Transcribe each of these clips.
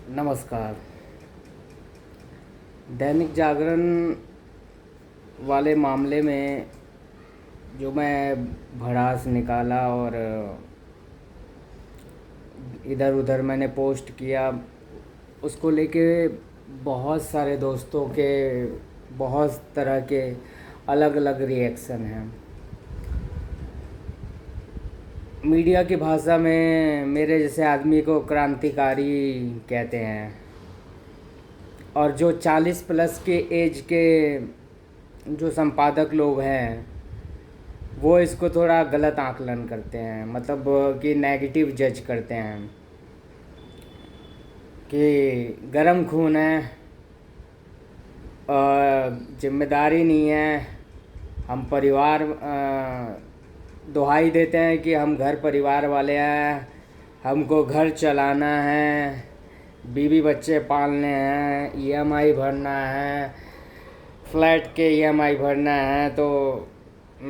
नमस्कार। दैनिक जागरण वाले मामले में जो मैं भड़ास निकाला और इधर उधर मैंने पोस्ट किया, उसको लेके बहुत सारे दोस्तों के बहुत तरह के अलग अलग रिएक्शन हैं। मीडिया की भाषा में मेरे जैसे आदमी को क्रांतिकारी कहते हैं, और जो 40 प्लस के एज के जो संपादक लोग हैं वो इसको थोड़ा गलत आकलन करते हैं, मतलब कि नेगेटिव जज करते हैं कि गरम खून है और जिम्मेदारी नहीं है। हम परिवार दुहाई देते हैं कि हम घर परिवार वाले हैं, हमको घर चलाना है, बीवी बच्चे पालने हैं, ईएमआई भरना है, फ्लैट के ईएमआई भरना है, तो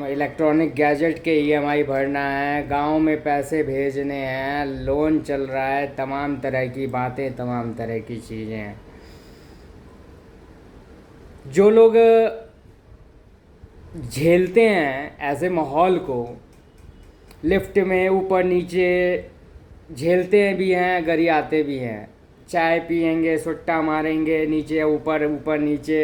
इलेक्ट्रॉनिक गैजेट के ईएमआई भरना है, गांव में पैसे भेजने हैं, लोन चल रहा है, तमाम तरह की बातें, तमाम तरह की चीज़ें हैं। जो लोग झेलते हैं ऐसे माहौल को, लिफ्ट में ऊपर नीचे झेलते हैं भी हैं, गरियाते भी हैं, चाय पियेंगे, सुट्टा मारेंगे, नीचे ऊपर ऊपर नीचे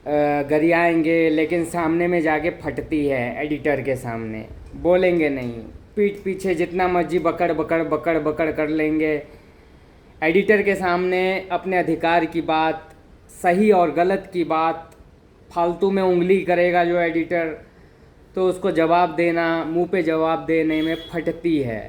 गरियाएंगे, लेकिन सामने में जाके फटती है। एडिटर के सामने बोलेंगे नहीं, पीठ पीछे जितना मर्जी बकड़ बकड़ बकड़ बकड़ कर लेंगे। एडिटर के सामने अपने अधिकार की बात, सही और गलत की बात फालतू में उंगली करेगा जो एडिटर, तो उसको जवाब देना, मुंह पे जवाब देने में फटती है।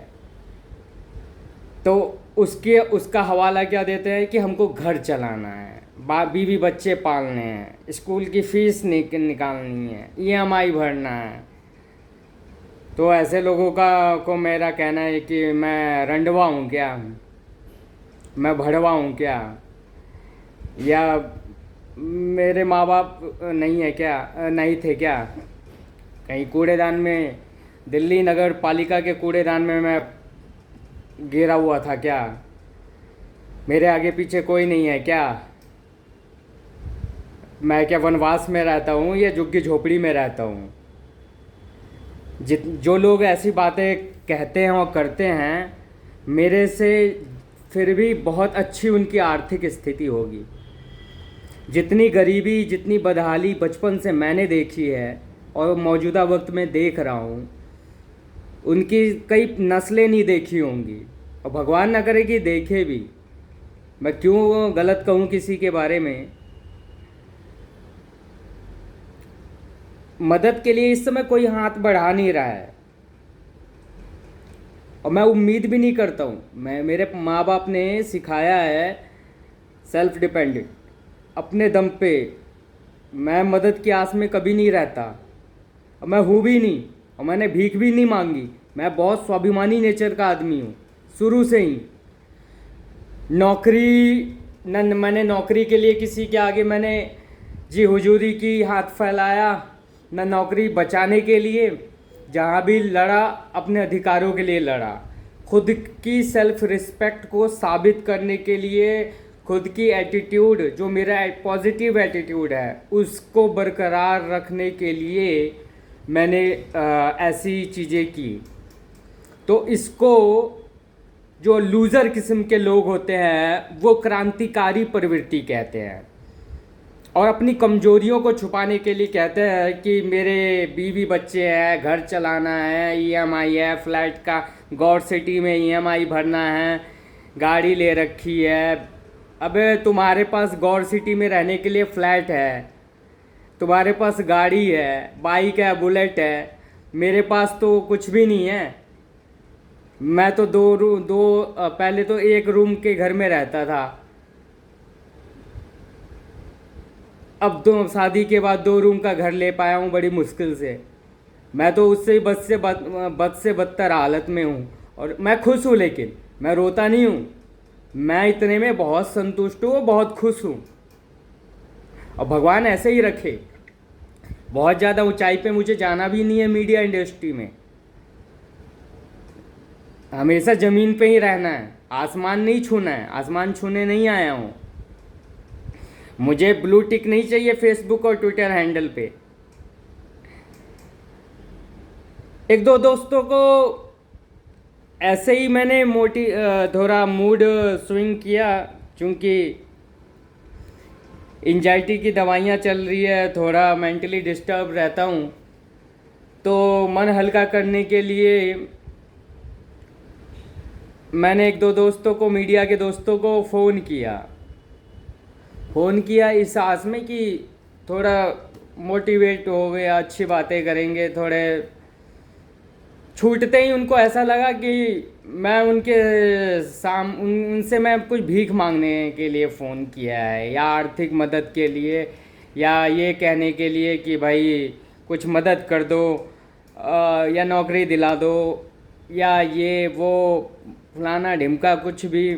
तो उसका हवाला क्या देते हैं कि हमको घर चलाना है, बीवी बच्चे पालने हैं, स्कूल की फीस निकालनी है, ईएमआई भरना है। तो ऐसे लोगों को मेरा कहना है कि मैं रंडवा हूँ क्या, मैं भड़वा हूँ क्या, या मेरे माँ बाप नहीं है क्या, नहीं थे क्या, कहीं कूड़ेदान में, दिल्ली नगर पालिका के कूड़ेदान में मैं गिरा हुआ था क्या, मेरे आगे पीछे कोई नहीं है क्या, मैं क्या वनवास में रहता हूँ या झुग्गी झोपड़ी में रहता हूँ। जो लोग ऐसी बातें कहते हैं और करते हैं, मेरे से फिर भी बहुत अच्छी उनकी आर्थिक स्थिति होगी। जितनी गरीबी, जितनी बदहाली बचपन से मैंने देखी है और मौजूदा वक्त में देख रहा हूँ, उनकी कई नस्लें नहीं देखी होंगी, और भगवान न करे कि देखे भी। मैं क्यों गलत कहूँ किसी के बारे में। मदद के लिए इस समय कोई हाथ बढ़ा नहीं रहा है, और मैं उम्मीद भी नहीं करता हूँ। मेरे माँ बाप ने सिखाया है सेल्फ डिपेंडेंट, अपने दम पे। मैं मदद की आस में कभी नहीं रहता, और मैं हूँ भी नहीं, और मैंने भीख भी नहीं मांगी। मैं बहुत स्वाभिमानी नेचर का आदमी हूँ शुरू से ही। मैंने नौकरी के लिए किसी के आगे मैंने जी हुजूरी की, हाथ फैलाया, न नौकरी बचाने के लिए। जहाँ भी लड़ा अपने अधिकारों के लिए लड़ा, खुद की सेल्फ रिस्पेक्ट को साबित करने के लिए, खुद की एटीट्यूड, जो मेरा पॉजिटिव एटीट्यूड है, उसको बरकरार रखने के लिए मैंने ऐसी चीज़ें की। तो इसको जो लूज़र किस्म के लोग होते हैं वो क्रांतिकारी प्रवृत्ति कहते हैं, और अपनी कमजोरियों को छुपाने के लिए कहते हैं कि मेरे बीवी बच्चे हैं, घर चलाना है, ईएमआई है, फ्लैट का गौर सिटी में ईएमआई भरना है, गाड़ी ले रखी है। अबे तुम्हारे पास गौर सिटी में रहने के लिए फ्लैट है, तुम्हारे पास गाड़ी है, बाइक है, बुलेट है, मेरे पास तो कुछ भी नहीं है। मैं तो पहले तो एक रूम के घर में रहता था, अब तो शादी के बाद 2 रूम का घर ले पाया हूँ बड़ी मुश्किल से। मैं तो उससे बद से बदतर हालत में हूँ, और मैं खुश हूँ, लेकिन मैं रोता नहीं हूँ। मैं इतने में बहुत संतुष्ट हूँ, बहुत खुश हूँ, और भगवान ऐसे ही रखे। बहुत ज़्यादा ऊंचाई पे मुझे जाना भी नहीं है मीडिया इंडस्ट्री में। हमेशा ज़मीन पे ही रहना है, आसमान नहीं छूना है, आसमान छूने नहीं आया हूँ। मुझे ब्लू टिक नहीं चाहिए फेसबुक और ट्विटर हैंडल पे। एक दो दोस्तों को ऐसे ही मैंने थोड़ा मूड स्विंग किया, क्योंकि एंजाइटी की दवाइयाँ चल रही है, थोड़ा मेंटली डिस्टर्ब रहता हूँ। तो मन हल्का करने के लिए मैंने एक दो दोस्तों को, मीडिया के दोस्तों को फ़ोन किया इस आस में कि थोड़ा मोटिवेट हो गया, अच्छी बातें करेंगे। थोड़े छूटते ही उनको ऐसा लगा कि मैं उनसे मैं कुछ भीख मांगने के लिए फ़ोन किया है, या आर्थिक मदद के लिए, या ये कहने के लिए कि भाई कुछ मदद कर दो, या नौकरी दिला दो, या ये वो फलाना ढिमका कुछ भी।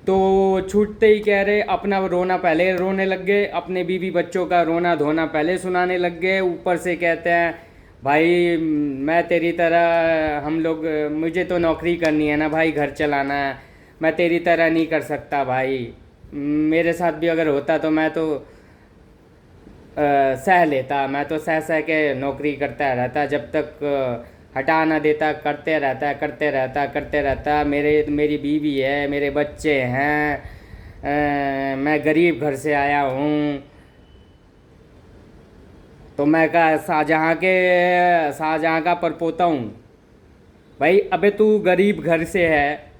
तो छूटते ही कह रहे, अपना रोना पहले रोने लग गए, अपने बीवी बच्चों का रोना धोना पहले सुनाने लग गए। ऊपर से कहते हैं भाई मैं तेरी तरह, मुझे तो नौकरी करनी है ना भाई, घर चलाना है, मैं तेरी तरह नहीं कर सकता भाई। मेरे साथ भी अगर होता तो मैं तो सह लेता, मैं तो सह सह के नौकरी करता रहता, जब तक हटा ना देता, करते रहता। मेरी बीवी है, मेरे बच्चे हैं, मैं गरीब घर से आया हूँ। तो मैं कहा शाहजहाँ का परपोता हूँ। भाई अबे तू गरीब घर से है,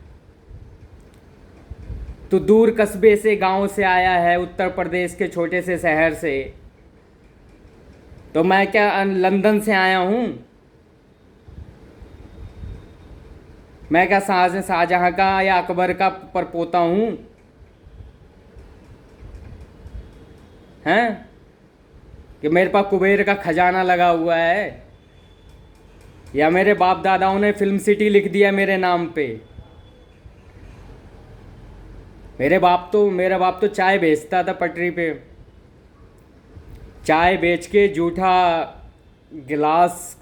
तू दूर कस्बे से, गांव से आया है, उत्तर प्रदेश के छोटे से शहर से। तो मैं क्या लंदन से आया हूँ? मैं क्या शाहजहाँ का या अकबर का परपोता हूँ? हैं कि मेरे पास कुबेर का खजाना लगा हुआ है, या मेरे बाप दादाओं ने फिल्म सिटी लिख दिया मेरे नाम पे। मेरा बाप तो चाय बेचता था पटरी पे, चाय बेच के जूठा गिलास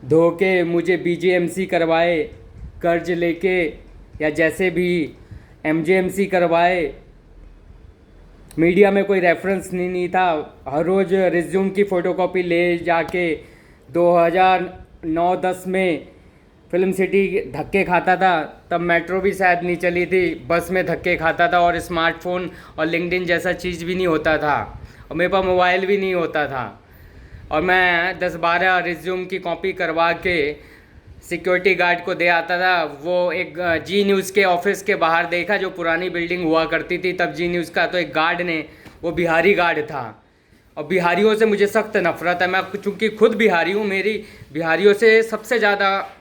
धो के मुझे बीजेएमसी करवाए, कर्ज लेके, या जैसे भी एमजेएमसी करवाए। मीडिया में कोई रेफरेंस नहीं था। हर रोज़ रिज्यूम की फ़ोटोकॉपी ले जाके 2009-10 में फिल्म सिटी धक्के खाता था। तब मेट्रो भी शायद नहीं चली थी, बस में धक्के खाता था, और स्मार्टफोन और लिंक्डइन जैसा चीज़ भी नहीं होता था, और मेरे पास मोबाइल भी नहीं होता था। और मैं 10-12 रिज्यूम की कॉपी करवा के सिक्योरिटी गार्ड को दे आता था। वो एक जी न्यूज़ के ऑफिस के बाहर देखा, जो पुरानी बिल्डिंग हुआ करती थी तब जी न्यूज़ का, तो एक गार्ड ने, वो बिहारी गार्ड था, और बिहारियों से मुझे सख्त नफरत है। मैं चूँकि खुद बिहारी हूँ, मेरी बिहारियों से सबसे ज़्यादा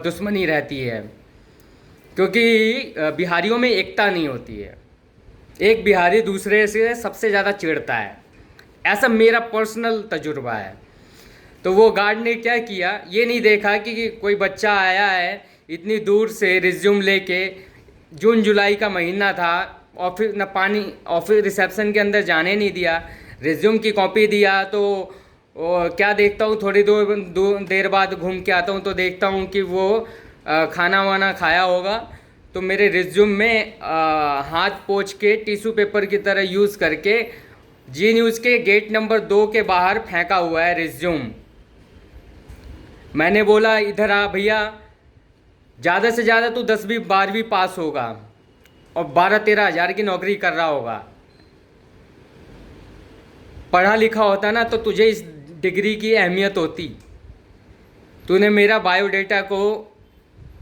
दुश्मनी रहती है, क्योंकि बिहारियों में एकता नहीं होती है। एक बिहारी दूसरे से सबसे ज़्यादा चिढ़ता है, ऐसा मेरा पर्सनल तजुर्बा है। तो वो गार्ड ने क्या किया, ये नहीं देखा कि कोई बच्चा आया है इतनी दूर से रिज्यूम लेके, जून जुलाई का महीना था, ऑफिस रिसेप्शन के अंदर जाने नहीं दिया, रिज्यूम की कॉपी दिया। तो क्या देखता हूँ, थोड़ी देर बाद घूम के आता हूँ तो देखता हूँ कि वो खाना वाना खाया होगा। तो मेरे रिज्यूम में हाथ पोंछ के टिश्यू पेपर की तरह यूज़ करके जी न्यूज़ के गेट नंबर 2 के बाहर फेंका हुआ है रिज्यूम। मैंने बोला इधर आ भैया, ज़्यादा से ज़्यादा तू 10वीं-12वीं पास होगा और 12-13 हज़ार की नौकरी कर रहा होगा। पढ़ा लिखा होता ना तो तुझे इस डिग्री की अहमियत होती। तूने मेरा बायोडेटा को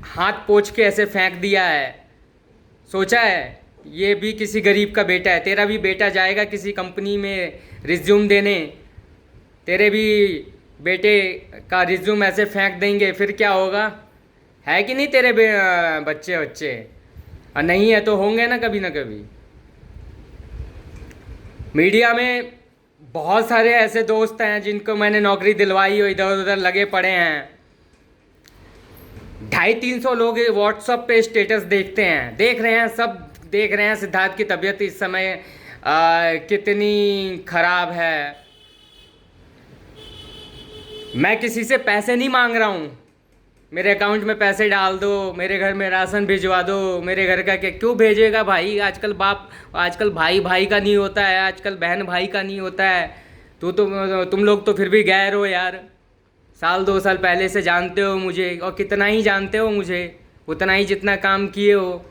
हाथ पोंछ के ऐसे फेंक दिया है। सोचा है ये भी किसी गरीब का बेटा है, तेरा भी बेटा जाएगा किसी कंपनी में रिज्यूम देने, तेरे भी बेटे का रिज्यूम ऐसे फेंक देंगे, फिर क्या होगा? है कि नहीं तेरे बच्चे? और नहीं है तो होंगे ना कभी ना कभी। मीडिया में बहुत सारे ऐसे दोस्त हैं जिनको मैंने नौकरी दिलवाई हो, इधर उधर लगे पड़े हैं। 250-300 लोग व्हाट्सएप पे स्टेटस देख रहे हैं सिद्धार्थ की तबीयत इस समय कितनी खराब है। मैं किसी से पैसे नहीं मांग रहा हूँ, मेरे अकाउंट में पैसे डाल दो, मेरे घर में राशन भिजवा दो, मेरे घर का क्या क्यों भेजेगा भाई? आजकल भाई भाई का नहीं होता है, आजकल बहन भाई का नहीं होता है। तुम लोग तो फिर भी गैर हो यार। साल 2 साल पहले से जानते हो मुझे, और कितना ही जानते हो मुझे, उतना ही जितना काम किए हो।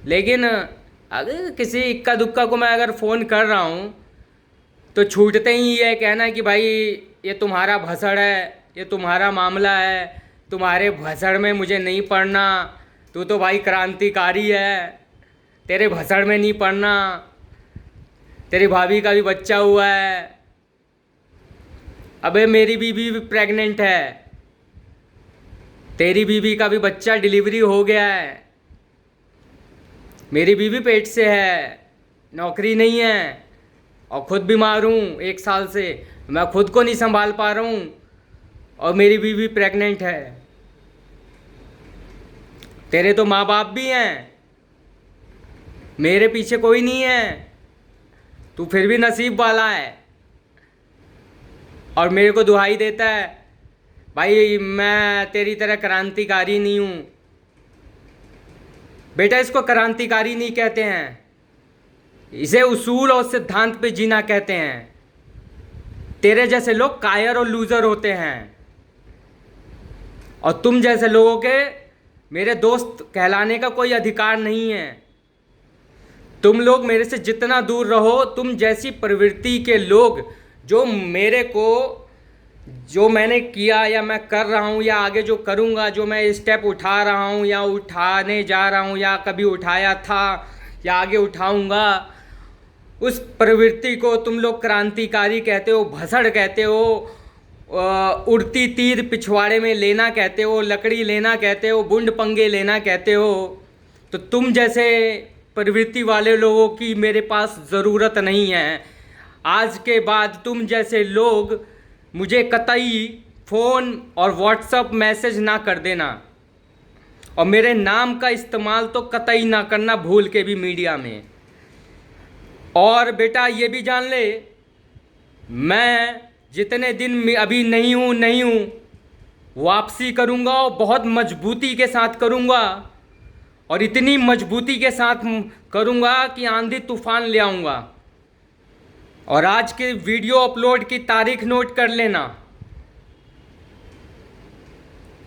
लेकिन अगर किसी इक्का दुक्का को मैं अगर फ़ोन कर रहा हूँ तो छूटते ही ये कहना कि भाई ये तुम्हारा भसड़ है, ये तुम्हारा मामला है, तुम्हारे भसड़ में मुझे नहीं पढ़ना, तू तो भाई क्रांतिकारी है, तेरे भसड़ में नहीं पढ़ना, तेरी भाभी का भी बच्चा हुआ है। अबे मेरी बीवी भी प्रेग्नेंट है, तेरी बीवी का भी बच्चा डिलीवरी हो गया है, मेरी बीवी पेट से है, नौकरी नहीं है, और खुद बीमार हूँ 1 साल से, मैं खुद को नहीं संभाल पा रहा हूँ, और मेरी बीवी प्रेग्नेंट है। तेरे तो माँ बाप भी हैं, मेरे पीछे कोई नहीं है, तू फिर भी नसीब वाला है। और मेरे को दुहाई देता है भाई मैं तेरी तरह क्रांतिकारी नहीं हूँ। बेटा इसको क्रांतिकारी नहीं कहते हैं, इसे उसूल और सिद्धांत पे जीना कहते हैं। तेरे जैसे लोग कायर और लूजर होते हैं, और तुम जैसे लोगों के मेरे दोस्त कहलाने का कोई अधिकार नहीं है। तुम लोग मेरे से जितना दूर रहो, तुम जैसी प्रवृत्ति के लोग जो मेरे को, जो मैंने किया या मैं कर रहा हूँ या आगे जो करूँगा, जो मैं स्टेप उठा रहा हूँ या उठाने जा रहा हूँ या कभी उठाया था या आगे उठाऊँगा, उस प्रवृत्ति को तुम लोग क्रांतिकारी कहते हो, भसड़ कहते हो, उड़ती तीर पिछवाड़े में लेना कहते हो, लकड़ी लेना कहते हो, बुंड पंगे लेना कहते हो। तो तुम जैसे प्रवृत्ति वाले लोगों की मेरे पास ज़रूरत नहीं है। आज के बाद तुम जैसे लोग मुझे कतई फ़ोन और व्हाट्सअप मैसेज ना कर देना, और मेरे नाम का इस्तेमाल तो कतई ना करना भूल के भी मीडिया में। और बेटा ये भी जान ले, मैं जितने दिन अभी नहीं हूँ वापसी करूँगा, और बहुत मजबूती के साथ करूँगा, और इतनी मजबूती के साथ करूँगा कि आंधी तूफान ले आऊँगा। और आज के वीडियो अपलोड की तारीख नोट कर लेना।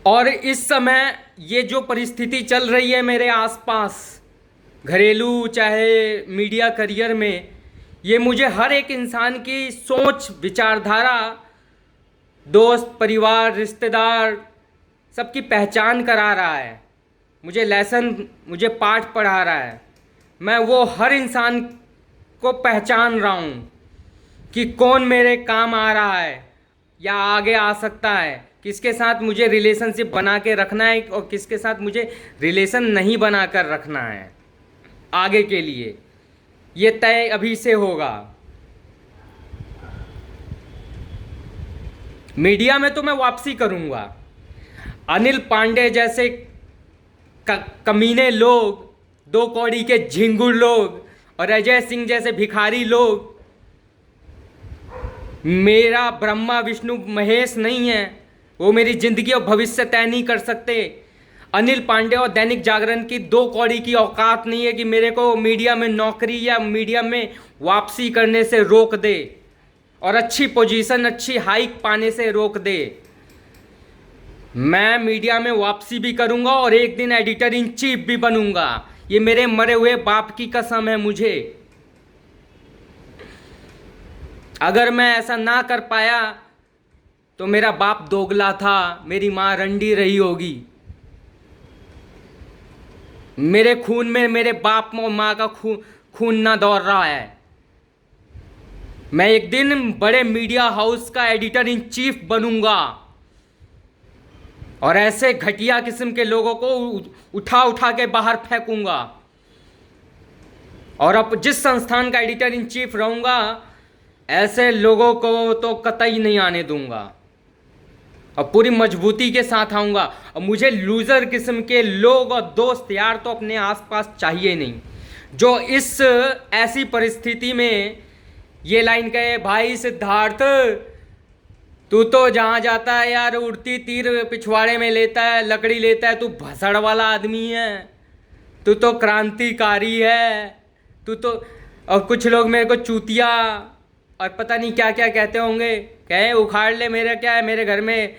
और इस समय ये जो परिस्थिति चल रही है मेरे आसपास, घरेलू चाहे मीडिया करियर में, ये मुझे हर एक इंसान की सोच विचारधारा, दोस्त परिवार रिश्तेदार सबकी पहचान करा रहा है, मुझे लेसन, मुझे पाठ पढ़ा रहा है। मैं वो हर इंसान को पहचान रहा हूँ कि कौन मेरे काम आ रहा है या आगे आ सकता है, किसके साथ मुझे रिलेशनशिप बना के रखना है और किसके साथ मुझे रिलेशन नहीं बना कर रखना है आगे के लिए। ये तय अभी से होगा। मीडिया में तो मैं वापसी करूंगा। अनिल पांडे जैसे कमीने लोग, 2 कौड़ी के झिंगुर लोग, और अजय सिंह जैसे भिखारी लोग मेरा ब्रह्मा विष्णु महेश नहीं है, वो मेरी ज़िंदगी और भविष्य तय नहीं कर सकते। अनिल पांडे और दैनिक जागरण की 2 कौड़ी की औकात नहीं है कि मेरे को मीडिया में नौकरी या मीडिया में वापसी करने से रोक दे, और अच्छी पोजीशन, अच्छी हाइक पाने से रोक दे। मैं मीडिया में वापसी भी करूंगा और एक दिन एडिटर इन चीफ भी बनूंगा। ये मेरे मरे हुए बाप की कसम है मुझे। अगर मैं ऐसा ना कर पाया तो मेरा बाप दोगला था, मेरी माँ रंडी रही होगी। मेरे खून में मेरे बाप और माँ का खून ना दौड़ रहा है। मैं एक दिन बड़े मीडिया हाउस का एडिटर इन चीफ बनूंगा, और ऐसे घटिया किस्म के लोगों को उठा उठा के बाहर फेंकूंगा। और अब जिस संस्थान का एडिटर इन चीफ रहूंगा, ऐसे लोगों को तो कतई नहीं आने दूंगा, और पूरी मजबूती के साथ आऊँगा। और मुझे लूज़र किस्म के लोग और दोस्त यार तो अपने आसपास चाहिए नहीं, जो इस ऐसी परिस्थिति में ये लाइन कहे, भाई सिद्धार्थ तू तो जहाँ जाता है यार उड़ती तीर पिछवाड़े में लेता है, लकड़ी लेता है। तू भसड़ वाला आदमी है, तू तो क्रांतिकारी है। तू तो, और कुछ लोग मेरे को चूतिया और पता नहीं क्या क्या कहते होंगे। कहे उखाड़ ले, मेरा क्या है, मेरे घर में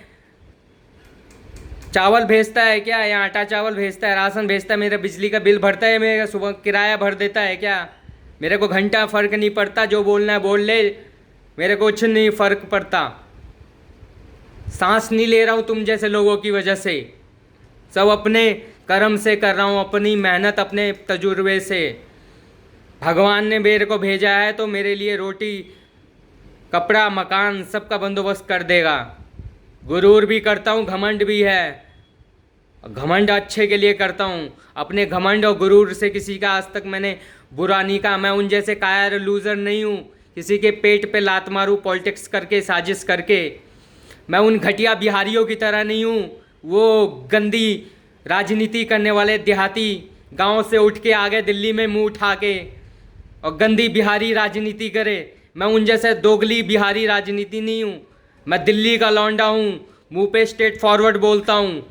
चावल भेजता है क्या, या आटा चावल भेजता है, राशन भेजता है, मेरा बिजली का बिल भरता है, मेरा सुबह किराया भर देता है क्या। मेरे को घंटा फ़र्क नहीं पड़ता, जो बोलना है बोल ले, मेरे को कुछ नहीं फ़र्क पड़ता। सांस नहीं ले रहा हूँ तुम जैसे लोगों की वजह से, सब अपने कर्म से कर रहा हूँ, अपनी मेहनत, अपने तजुर्बे से। भगवान ने मेरे को भेजा है तो मेरे लिए रोटी, कपड़ा, मकान सबका बंदोबस्त कर देगा। गुरूर भी करता हूँ, घमंड भी है। घमंड अच्छे के लिए करता हूँ। अपने घमंड और गुरूर से किसी का आज तक मैंने बुरा नहीं कहा। मैं उन जैसे कायर लूज़र नहीं हूँ, किसी के पेट पे लात मारूँ पॉलिटिक्स करके, साजिश करके। मैं उन घटिया बिहारियों की तरह नहीं हूँ, वो गंदी राजनीति करने वाले देहाती, गांव से उठ के आ गए दिल्ली में मुंह उठा के और गंदी बिहारी राजनीति करे। मैं उन जैसे दोगली बिहारी राजनीति नहीं हूँ। मैं दिल्ली का लौंडा हूँ, मुंह पे स्ट्रेट फॉरवर्ड बोलता हूँ,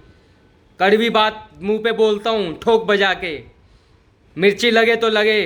कड़वी बात मुंह पे बोलता हूँ ठोक बजा के। मिर्ची लगे तो लगे,